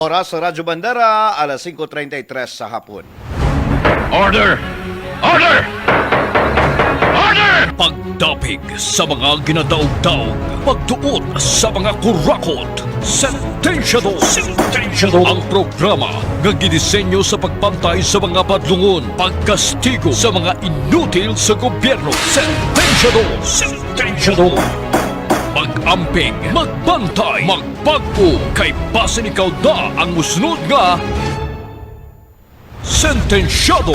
Oras sa Radyo Bandera, alas 5:33 sa hapon. Order! Order! Order! Pagdapig sa mga ginadaog-daog, pagtuot sa mga kurakot, sentensyado. Ang programa nga gidisenyo sa pagpantay sa mga padlungon, pagkastigo sa mga inutil sa gobyerno. Sentensyado. Mag-amping, magbantay, magbago, kay basin ikaw da ang musunod nga sentensyado.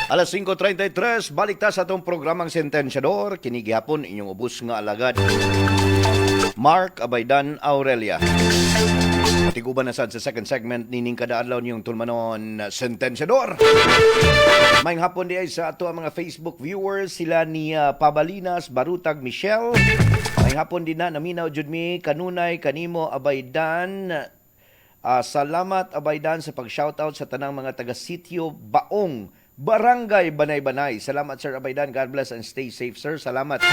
Alas 5:33, balik ta sa atong programang Sentensyador. Kinigihapon inyong ubos nga alagad, Mark Abaydan Aurelia. Tiguban na sad sa second segment nining kada adlaw niyong tulmanon Sentensyador. Mayng hapon di ay sa ato ang mga Facebook viewers, sila ni Pabalinas Barutag Michelle. Mayng hapon din na naminaw jud mi kanunay kanimo Abaydan. Salamat Abaydan sa pag-shoutout sa tanang mga taga-sitio Baong, Barangay Banay-Banay. Salamat Sir Abaydan. God bless and stay safe Sir. Salamat.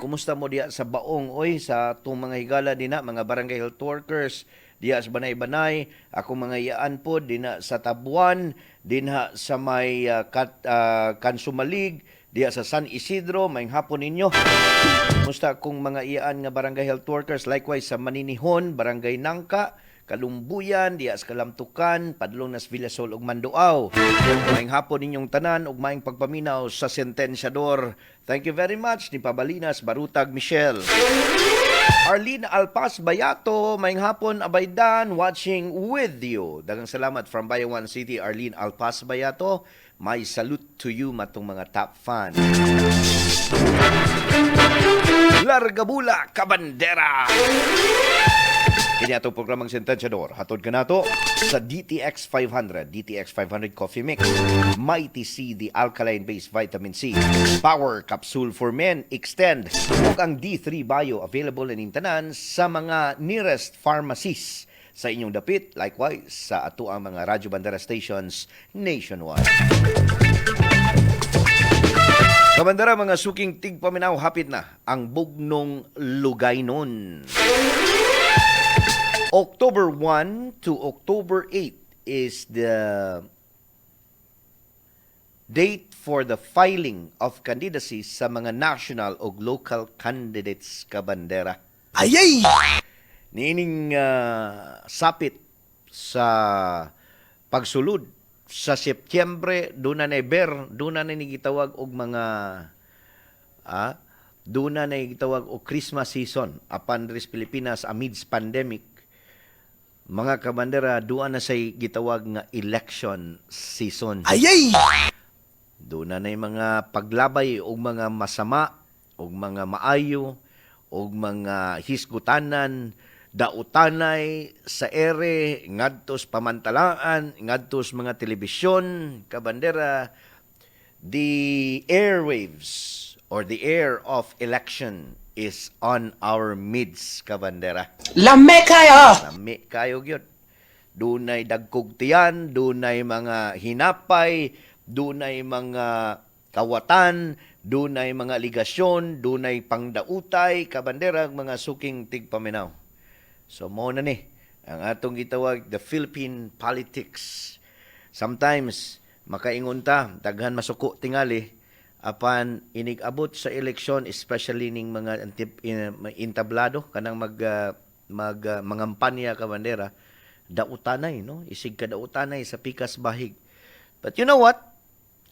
Kumusta mo diya sa Baong? Oy, sa itong mga higala din na, mga barangay health workers diya sa Banay-Banay. Ako mga iyaan po din sa Tabuan, din sa may Kansumalig, diya sa San Isidro. Mayng hapon ninyo. Kumusta kung mga iyaan nga barangay health workers? Likewise sa Maninihon, Barangay Nangka, Kalumbuyan, Dias Kalamtukan, Padlong nas Villasol ug Manduaw. Mayng hapon ninyong tanan ug mayng pagpaminaw sa Sentensyador. Thank you very much ni Pabalinas Barutag Michelle. Arlene Alpas Bayato, mayng hapon Abaydan, watching with you. Daghang salamat from Bayawan City, Arlene Alpas Bayato. May salute to you matong mga top fan. Largabula Kabandera. Kini atong programang Sentensyador. Hatod ka nato sa DTX 500. DTX 500 Coffee Mix. Mighty C, the alkaline-based vitamin C. Power Capsule for Men Extend. Ug ang D3 Bio available in tanan sa mga nearest pharmacies sa inyong dapit. Likewise sa ato ang mga Radyo Bandera stations nationwide. Kabandera, mga suking tigpaminaw, hapit na ang Bugnong Lugaynon. October 1 to October 8 is the date for the filing of candidacies sa mga national o local candidates, kabandera. Ayay! Niining sapit sa pagsulod sa Setyembre, doon na gitawag og mga doon na gitawag og Christmas season apan ris Pilipinas amidst pandemic. Mga kabandera, doon na say gitawag nga election season. Ayay! Doon na mga paglabay og mga masama, og mga maayo, og mga hisgutanan, dautanay sa ere, ngadtos pamantalaan, ngadtos mga telebisyon, kabandera, the airwaves or the air of election is on our midst, kabandera. Lame kayo! Lami kayo gyud. Dunay dagkog tiyan, dunay mga hinapay, dunay mga kawatan, dunay mga ligasyon, dunay pangdautay, kabandera, mga suking tigpaminaw. So mo na ni ang atong gitawag the Philippine politics. Sometimes makaingon ta, daghan masuko tingali apan inig-abot sa eleksyon, especially ning mga intablado kanang mangampanya kabandera, dautanay, no? Isig ka dautanay sa pikas bahig. But you know what?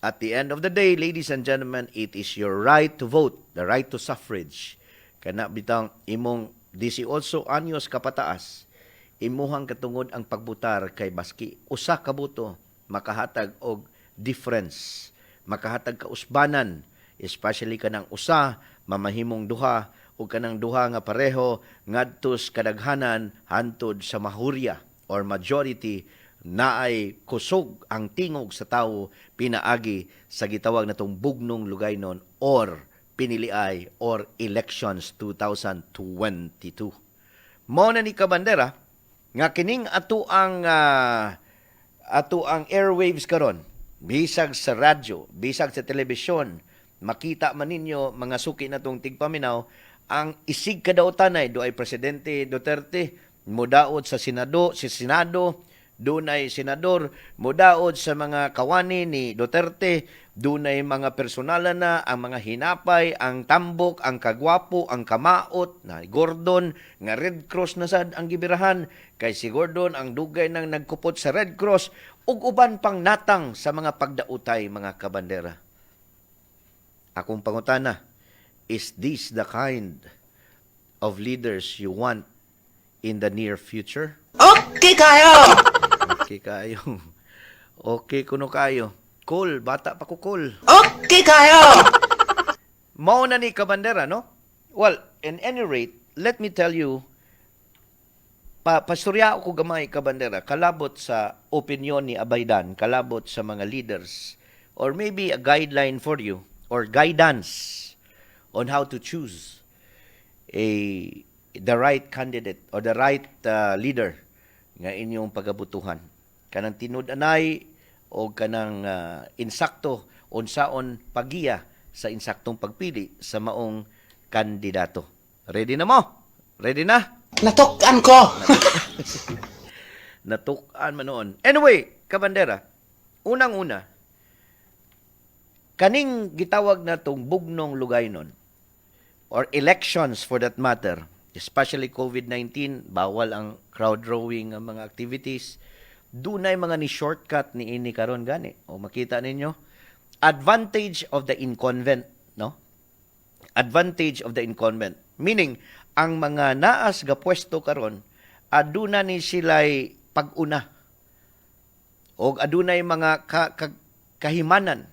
At the end of the day, ladies and gentlemen, it is your right to vote, the right to suffrage. Kana bitang imong 18 anyos kapataas, imuhang katungod ang pagbutar kay baski usa ka boto makahatag og difference, makahatag ka usbanan, especially kanang usa mamahimong duha o kanang duha nga pareho ngadtos kadaghanan hantod sa mahurya or majority naay kusog ang tingog sa tawo pinaagi sa gitawag natong Bugnong Lugaynon or piniliay or elections 2022. Mao na ni kabandera nga kining ato ang airwaves karon, bisag sa radyo, bisag sa telebisyon, makita man ninyo mga suki natong tigpaminaw ang isig kadautanay do ay Presidente Duterte mudaot sa Senado, dunay senador, mudaot sa mga kawani ni Duterte, dunay mga personalan na ang mga hinapay, ang tambok, ang kagwapo, ang kamaot, na Gordon, nga Red Cross na sad ang gibirahan, kay si Gordon ang dugay nang nagkupot sa Red Cross, ug uban pang natang sa mga pagdautay mga kabandera. Akong pangutana, is this the kind of leaders you want in the near future? Okay kayo! Okay kayo. Okay kuno kayo. Cool, bata pa ko cool. Okay kayo! Mao na ni kabandera, no? Well, in any rate, let me tell you, pastorya ko gamay kabandera, kalabot sa opinion ni Abaydan, kalabot sa mga leaders, or maybe a guideline for you, or guidance on how to choose the right candidate or the right leader nga inyong pagabutuhan. Kanang tinud-anay o kanang insakto unsaon pagiya sa insaktong pagpili sa maong kandidato. Ready na mo? Ready na? Natukan ko! Natukan man noon. Anyway, kabandera, unang-una, kaning gitawag na tong bugnong lugaynon or elections for that matter, especially COVID-19, bawal ang crowd drawing ang mga activities. Dunay mga ni shortcut ni ini karon gani. O makita ninyo, advantage of the incumbent, no? Advantage of the incumbent. Meaning, ang mga naas ga pwesto karon, aduna ni sila'y pag-una. O adunay mga kahimanan.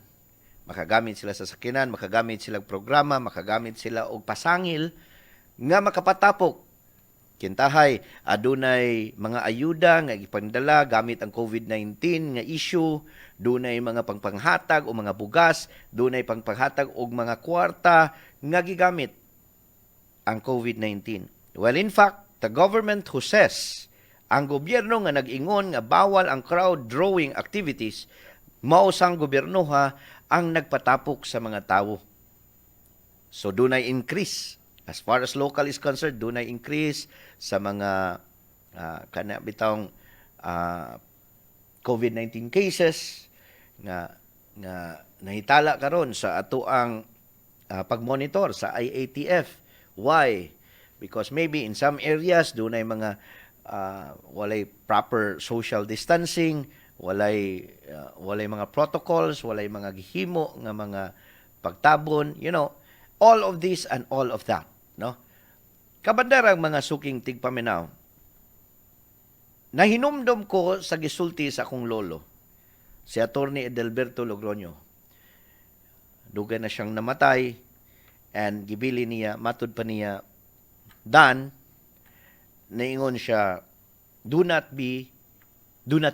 Makagamit sila sa sakinan, makagamit sila programa, makagamit sila og pasangil nga makapatapok. Kintahay, adunay mga ayuda nga ipandala gamit ang COVID-19 nga issue, dunay mga pangpanghatag o mga bugas, dunay pangpanghatag og mga kwarta nga gigamit ang COVID-19. Well, in fact, the government who says ang gobyerno nga nag-ingon nga bawal ang crowd drawing activities, mao sang gobyerno ang nagpatapok sa mga tawo. So, dunay increase. As far as local is concerned, dunay increase sa mga COVID-19 cases nga nahitala karon sa ato ang pagmonitor sa IATF. Why? Because maybe in some areas dunay mga walay proper social distancing, walay mga protocols, walay mga gihimo nga mga pagtabon, all of this and all of that, no? Kabandarang mga suking tigpaminaw, nahinumdom ko sa gisulti sa akong lolo, si Attorney Edelberto Logroño. Dugay na siyang namatay, and gibili niya, matud pa niya, Dan, naingon siya, do not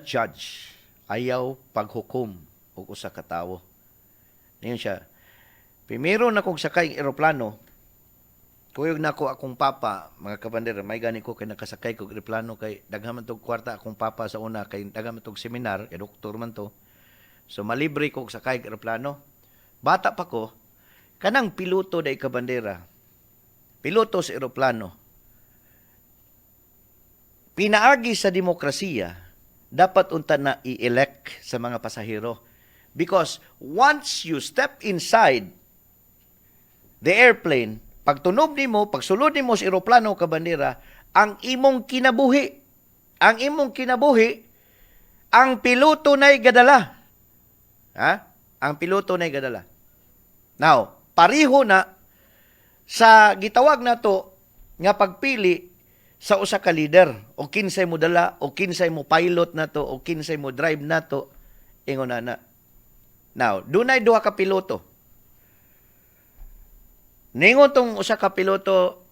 judge. Ayaw paghukom o usa ka tawo. Ngayon siya, primero na kong sakay eroplano, kuyog na ko akong papa, mga kabandera, may gani ko kay nakasakay kong eroplano, kay daghaman tog kwarta akong papa sa una, kay daghaman tog seminar, kay doktor man to. So malibre ko sakay eroplano. Bata pa ko, kanang piloto day kabandera, piloto sa eroplano, pinaagi sa demokrasiya, dapat unta na i-elect sa mga pasahero. Because once you step inside the airplane, pagtunog nimo, pagsulod nimo sa eroplano kabandera, ang imong kinabuhi, ang piloto na'y gadala. Ha? Ang piloto na'y gadala. Now, pariho na sa gitawag na to nga pagpili sa usa ka leader, o kinsay mo dala, o kinsay mo pilot na to, o kinsay mo drive na to, ingon na. Now, dunay duha ka piloto. Ningon tong usa ka piloto,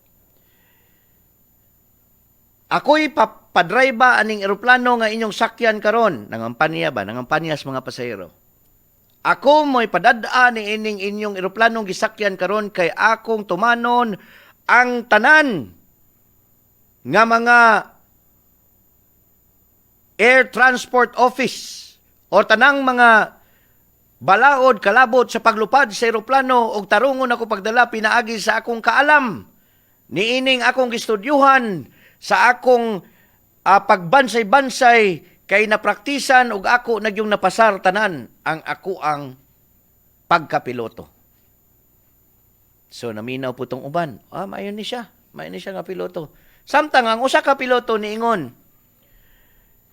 ako'y papadrive ba aning eroplano nga inyong sakyan karon? Nangampanya ba? Nangampanya sa mga pasahero. Ako mo'y padadaan ni inyong eroplanong gisakyan karon kay akong tumanon ang tanan nga mga Air Transport Office o tanang mga balaod, kalabot sa paglupad sa eroplano o tarungon ako pagdala pinaagi sa akong kaalam. Niining akong gistudyuhan sa akong pagbansay-bansay kay napraktisan og ako nagyong napasar tanan ang ako ang pagkapiloto. So naminaw po tong uban. Mayon ni siya. Mayon ni siya nga piloto. Samtang ang usa ka piloto niingon,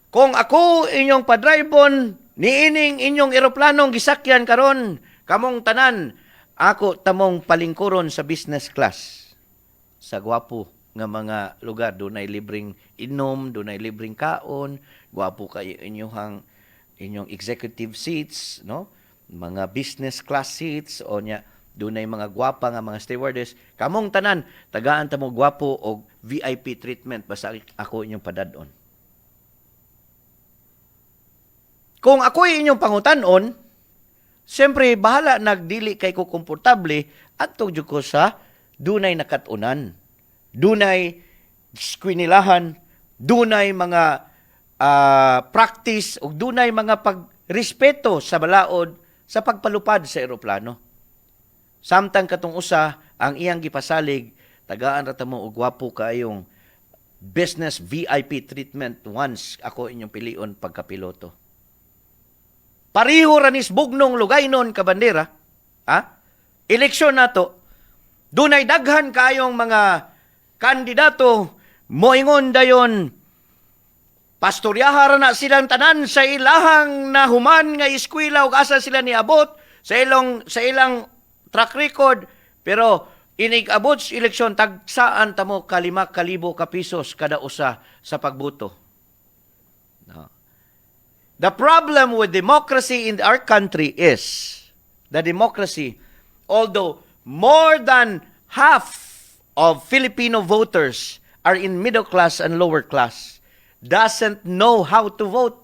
kung ako inyong padribon, niining inyong eroplanong gisakyan karon, kamong tanan, ako tamong palingkuron sa business class. Sa gwapo nga mga lugar, dunay libreng inom, dunay libreng kaon, gwapo kayo inyong executive seats, no? Mga business class seats, o nya, dunay mga gwapa nga mga stewardess. Kamong tanan, tagaan ta mo gwapo o VIP treatment, basta ako inyong padadon. Kung ako'y inyong pangutanon, siyempre, bahala nagdili kay ko komportable at tugyo ko sa dunay nakatunan. Dunay eskwinilahan, dunay mga practice, o dunay mga pagrespeto sa balaod sa pagpalupad sa eroplano. Samtang katong usa, ang iyang gipasalig, tagaan rata mo og gwapo kaayong business VIP treatment once ako inyong pilion pagkapiloto. Pariho ranis bugnong lugaynon ka bandera, eleksyon nato, dunay daghan kaayong mga kandidato, moingon dayon, pastoryaha na silang tanan sa ilahang na human nga eskwela ug asa sila niabot sa ilang track record, pero inig-abot sa eleksyon, tagsaan tamo ka 5,000 ka pisos kada usa sa pagbuto. No. The problem with democracy in our country is the democracy, although more than half of Filipino voters are in middle class and lower class, doesn't know how to vote.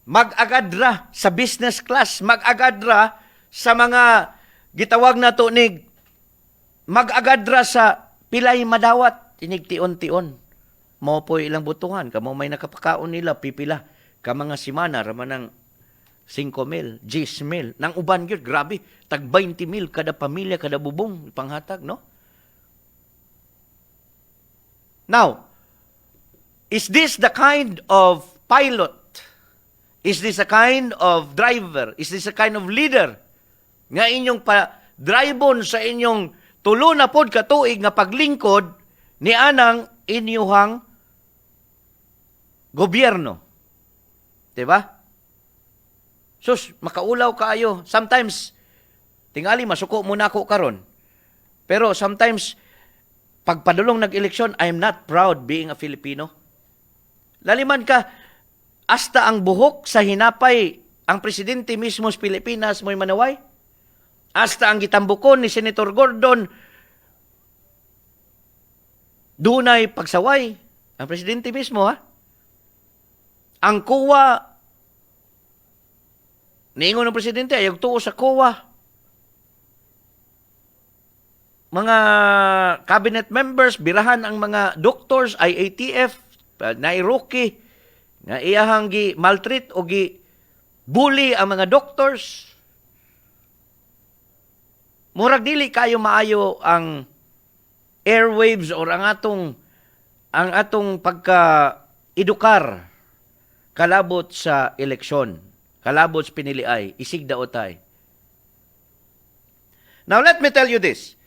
Mag-agadra sa business class, mag-agadra sa mga gitawag na to nig, mag-agadra sa pilay madawat, inig tion-tion. Mo po ilang butuhan, kamo may nakapakaon nila, pipila, ka mga simana, raman ng 5,000, 10,000, nang uban yun, grabe, tag 20,000 kada pamilya, kada bubong, panghatag, no? Now, is this the kind of pilot? Is this a kind of driver? Is this a kind of leader nga inyong pa-dribon sa inyong tulo na pod katuig nga paglingkod ni anang inyuhang gobyerno? Diba? Sus, makaulaw kaayo. Sometimes, tingali, masuko muna ako karon. Pero sometimes, pagpadulong nag-eleksyon, I am not proud being a Filipino. Laliman ka, hasta ang buhok sa hinapay, ang presidente mismo sa Pilipinas mo'y manaway. Hasta ang gitambukon ni Senator Gordon, dunay pagsaway. Ang presidente mismo, Ang kuwa, niingon ng presidente, ayog tuo sa kuwa. Mga cabinet members, birahan ang mga doctors, IATF, nairoki, nga iyahang gi-maltreat o gi-bully ang mga doctors. Murag dili kayo maayo ang airwaves or ang atong pagka-edukar kalabot sa eleksyon, kalabot sa piniliay, isig daotay. Now let me tell you this.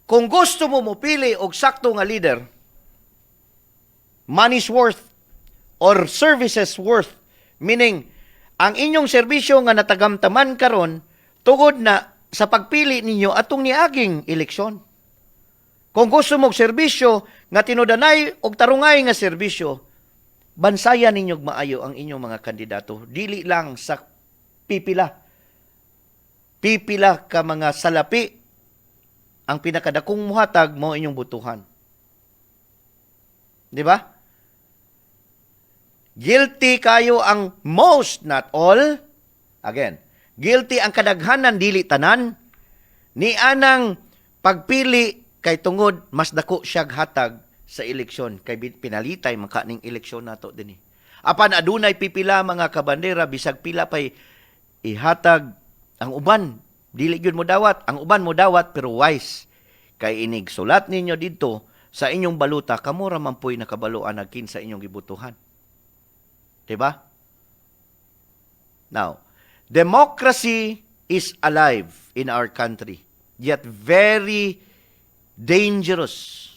Kung gusto mo mupili og sakto nga leader, money's worth or services worth, meaning ang inyong serbisyo nga natagamtaman karon tungod na sa pagpili ninyo atong niaging eleksyon. Kung gusto mong serbisyo nga tinudanay og tarungay nga serbisyo, bansayan ninyo maayo ang inyong mga kandidato. Dili lang sa pipila. Pipila ka mga salapi, ang pinakadakong muhatag mo inyong butuhan. Di ba? Guilty kayo ang most, not all. Again, guilty ang kadaghanan, dili tanan. Ni anang pagpili kay tungod, mas dako siyag hatag sa eleksyon. Kay pinalitay makaning eleksyon nato din. Apan adunay pipila mga kabandera, bisag pila pay ihatag ang uban. Dili gyud mo dawat. Ang uban mo dawat pero wise. Kay inig sulat ninyo dito, sa inyong baluta, kamo ra man po'y nakabaluan nagkin sa inyong gibutuhan. Diba? Now, democracy is alive in our country, yet very dangerous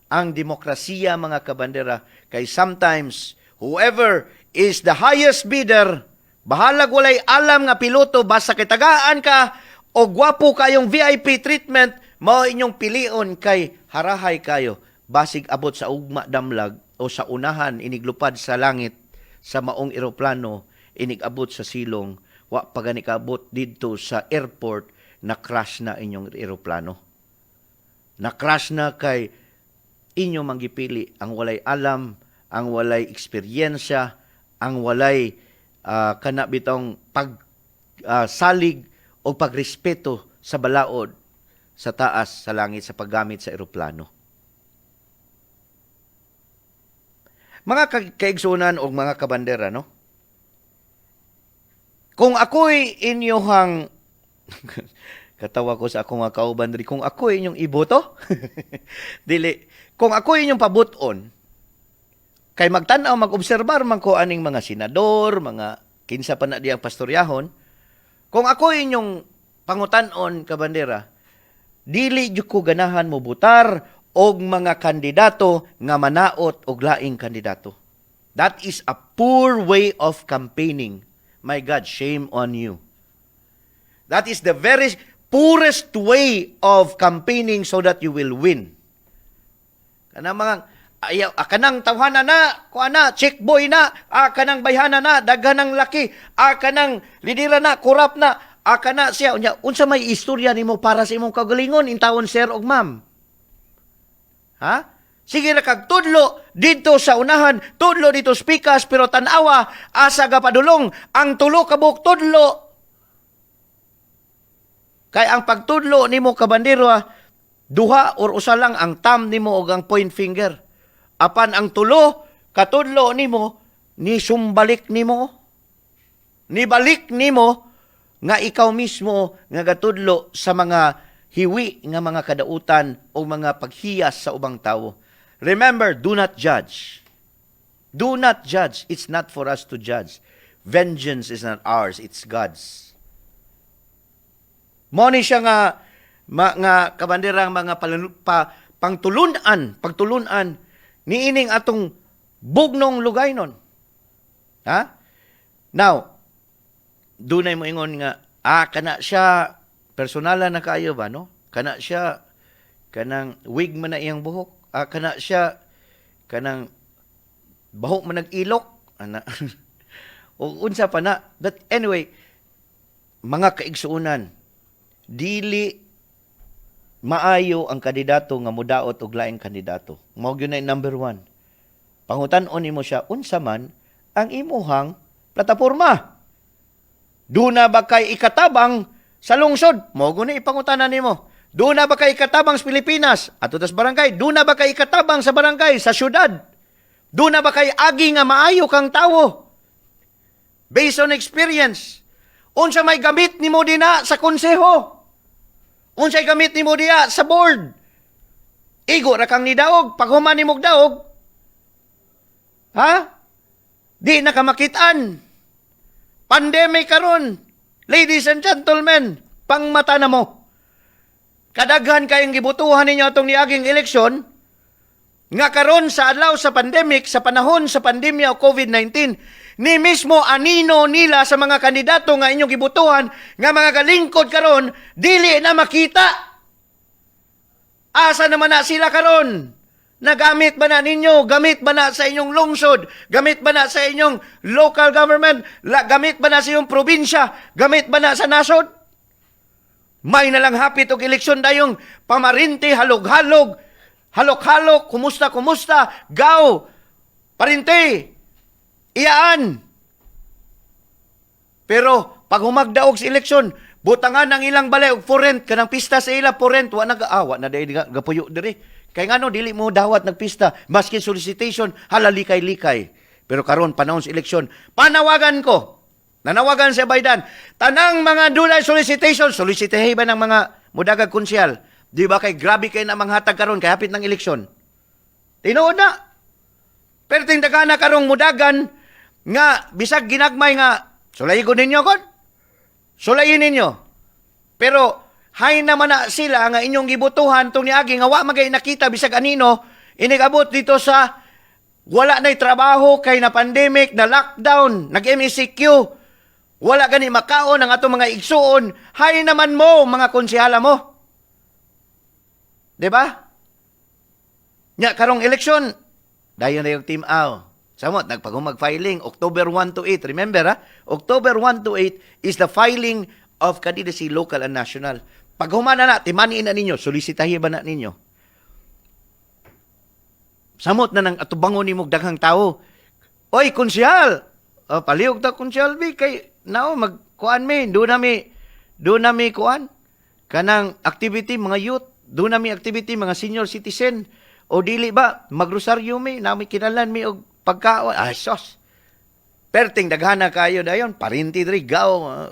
ang demokrasiya, mga kabandera, kay sometimes whoever is the highest bidder, bahalag walay alam nga piloto, basta kitagaan ka o gwapo kayong VIP treatment, mao inyong pilion kay harahay kayo, basig abot sa ugma damlag o sa unahan iniglupad sa langit sa maong eroplano, inigabot sa silong, wa pagani kaabot didto sa airport, na crash na inyong eroplano. Na crash na kay inyo manggipili ang walay alam, ang walay eksperyensya, ang walay kana bitong salig o pagrespeto sa balaod sa taas sa langit sa paggamit sa eroplano. Mga kaigsunan o mga kabandera, no? Kung ako'y inyohang katawa ko sa akong mga kauban diri, kung ako'y inyong iboto, dili, kung ako'y inyong pabuton, kay magtanaw, mag-obserbar man ko aning mga senador, mga kinsa pa na diyang pastoryahon, kung ako'y inyong pangutanon, kabandera, dili jud ko ganahan mo butar og mga kandidato nga manaot og laing kandidato. That is a poor way of campaigning. My God, shame on you. That is the very poorest way of campaigning so that you will win. Kanang mga ayaw, kanang tawhana na, kuana, check boy na, kanang bayhana na, daghanang laki, kanang lidira na, kurap na, kana siya, unsa may istorya nimo para sa imong kagalingon in taon, sir og ma'am? Ha? Sige na kag tudlo dito sa unahan, tudlo dito speakers, pero tanawa, asa ga padulong, ang tulo kabuk tudlo. Kay ang pagtudlo nimo kabandero, duha or usa lang ang thumb nimo og ang point finger. Apan ang tulo katudlo nimo, ni sumbalik nimo, ni balik nimo nga ikaw mismo nga gatudlo sa mga hiwi nga mga kadautan o mga paghiyas sa ubang tawo. Remember, do not judge. Do not judge. It's not for us to judge. Vengeance is not ours, it's God's. Mo ni siya nga kabanderang mga pagtulunan niining atong bugnong lugaynon. Ha? Now, dunay mo ingon nga, kana siya, personalan na kayo ba, no? Kana siya, kanang wig man na iyang buhok. Kana siya, kanang bahok man nag-ilok. O unsa pa na. But anyway, mga kaigsuunan, dili maayo ang kandidato nga mudaot og laing kandidato. Mao gyud na number 1. Pangutan-on nimo siya unsa man ang imuhang plataporma. Duna ba kay ikatabang sa lungsod? Mao gyud na ipangutanan nimo. Duna ba kay ikatabang sa Pilipinas? Ato tas barangay, duna ba kay ikatabang sa barangay, sa syudad? Duna ba kay agi nga maayo kang tawo? Based on experience. Unsa may gamit nimo dina sa konseho? Unsay gamit nimo diya sa board? Igo ra kang nidaog, paghuman nimo daog. Ha? Di na ka makitaan. Pandemic karon. Ladies and gentlemen, pangmata na mo. Kadaghan kayong gibutuhan ninyo atong niaging eleksyon, nga karon sa adlaw sa pandemic, sa panahon sa pandemya o COVID-19, ni mismo anino nila sa mga kandidato nga inyong gibutuhan, nga mga kalingkod karon, dili na makita. Asa naman na sila karon? Nagamit ba na ninyo? Gamit ba na sa inyong lungsod? Gamit ba na sa inyong local government? Gamit ba na sa inyong probinsya? Gamit ba na sa nasod? May nalang hapit og eleksyon dayong pamarinti, halog-halog, halok-halok, kumusta, gaw, parinti, iyaan. Pero pag humagdaog sa eleksyon, butangan ang ilang balay og forent, kanang pista sa ila forent, wa nag-aawa na dahil gapuyo diri. Kay ngano dili mo dawat nagpista, maski solicitation, halalikay-likay. Pero karon panahon sa eleksyon, panawagan ko, nanawagan si Biden, tanang mga dulay solicitation, solicitahe ba ng mga mudagag konsyal? Di ba kay grabe kayo na manghatag karon kay hapit ng eleksyon? Tinuod na. Pero tindagana karong mudagan nga bisag ginagmay nga sulayin ko ninyo kon. Sulayin ninyo. Pero hay naman na sila nga inyong gibutuhan tong niagi nga wa magay nakita bisag anino inigabot dito sa wala na'y trabaho kay na pandemic, na lockdown, nag-MECQ. Wala gani makaon ang atong mga igsuon. Hay naman mo mga konsehala mo. 'Di ba? Nya karong eleksyon, dayon na yung Team Aw. Samot, nagpagumag-filing, October 1 to 8. Remember, ha? October 1 to 8 is the filing of candidacy, local and national. Pag humana na, timaniin na ninyo, solisitahi ba na ninyo? Samot na ng atubangon ni mong daghang tao. Oy, konsyal! Palihog ta konsyal, bi, kay, nao, magkuhan mi, doon nami kuhan. Kanang activity, mga youth, doon nami activity, mga senior citizen, o dili ba, magrosaryo mi, nami kinalan mi, og pagkaon, ay sos. Perting daghana kayo dayon, parinti diri, gaw.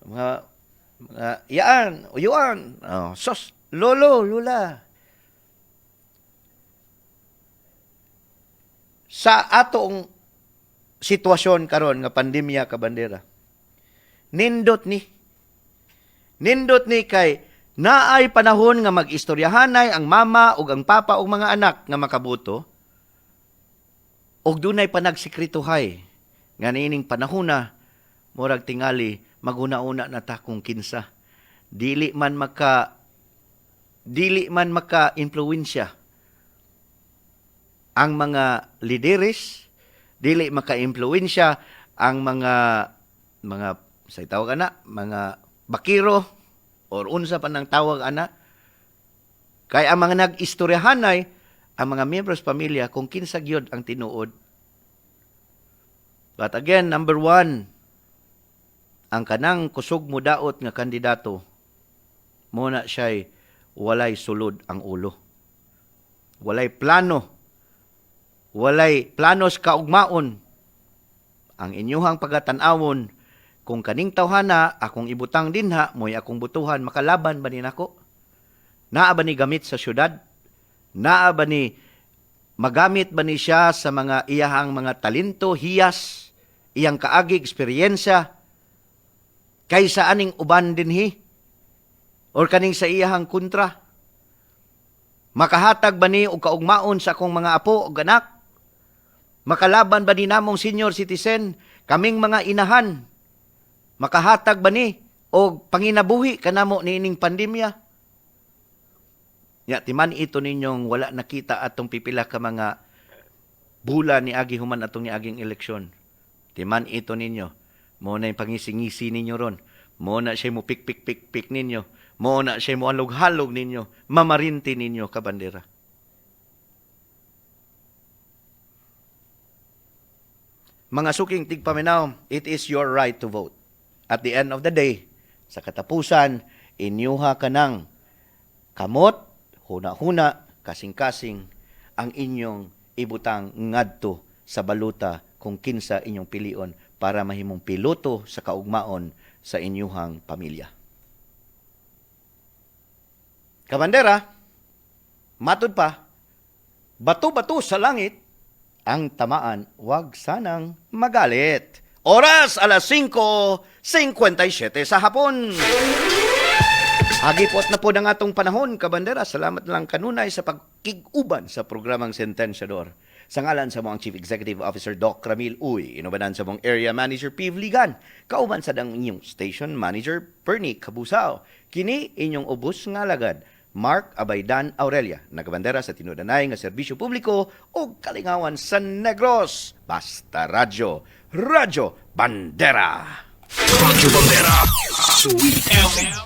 Mga yaan, uyuan, sos, lolo, lula. Sa atong sitwasyon karon nga pandemya ka bandera, nindot ni kay naay panahon nga mag-istoryahanay ang mama ug ang papa ug mga anak nga makabuto ug dunay panagsikrituhay nga niining panahon na murag tingali maguna-una na ta kung kinsa dili man maka-impluwensya ang mga lideres, dili maka-impluwensya ang mga say tawag ana, mga bakiro or unsa pa nang tawag ana. Kay ang mga nag-istoryahanay, ang mga members pamilya kung kinsa gyud ang tinuod. But again, number 1, ang kanang kusog mo daot nga kandidato, muna siya'y walay sulod ang ulo. Walay plano. Walay planos kaugmaon. Ang inyuhang pagatanawon, kung kaning tawhana, akong ibutang dinha, mo'y akong butuhan, makalaban ba ni nako? Naa ba ni gamit sa syudad? Naa ba ni magamit ba ni siya sa mga iyahang mga talento, hiyas, iyang kaagi, eksperyensya, kaysa aning uban dinhi? Or kaning sa iyahang kontra? Makahatag ba ni og kaugmaon sa akong mga apo o anak? Makalaban ba ni namong senior citizen, kaming mga inahan? Makahatag ba ni o panginabuhi kanamo niining pandemya? Ya, timan ito ninyong wala nakita atong pipila ka mga bulan ni agi human atong ni aging eleksyon. Timan ito ninyo. Mo na yung pangisingisi ninyo ron. Mo na siya mo pik ninyo. Mo na siya mo halog-halog ninyo. Mamarinti ninyo kabandera. Mga suking tigpaminaw, it is your right to vote. At the end of the day, sa katapusan, inyuha ka ng kamot, huna-huna, kasing-kasing, ang inyong ibutang ngadto sa baluta kung kinsa inyong pilion para mahimong piloto sa kaugmaon sa inyuhang pamilya. Kabandera, matud pa, bato-bato sa langit, ang tamaan, wag sanang magalit. Oras, alas 5:57 sa hapon. Hagipot na po ng atong panahon, kabandera. Salamat lang kanunay sa pagkiguban sa programang Sentensyador. Sa ngalan sa mga Chief Executive Officer Doc Ramil Uy, inubanan sa mga Area Manager Piv Ligan, kauban sa dang inyong Station Manager Pernie Cabusao. Kini inyong ubos nga alagad, Mark Abaydan Aurelia, nagabandera sa tinudanay nga serbisyo publiko o kalingawan sa Negros. Basta Radyo, Radyo Bandera. Radyo Bandera, Sweet FM.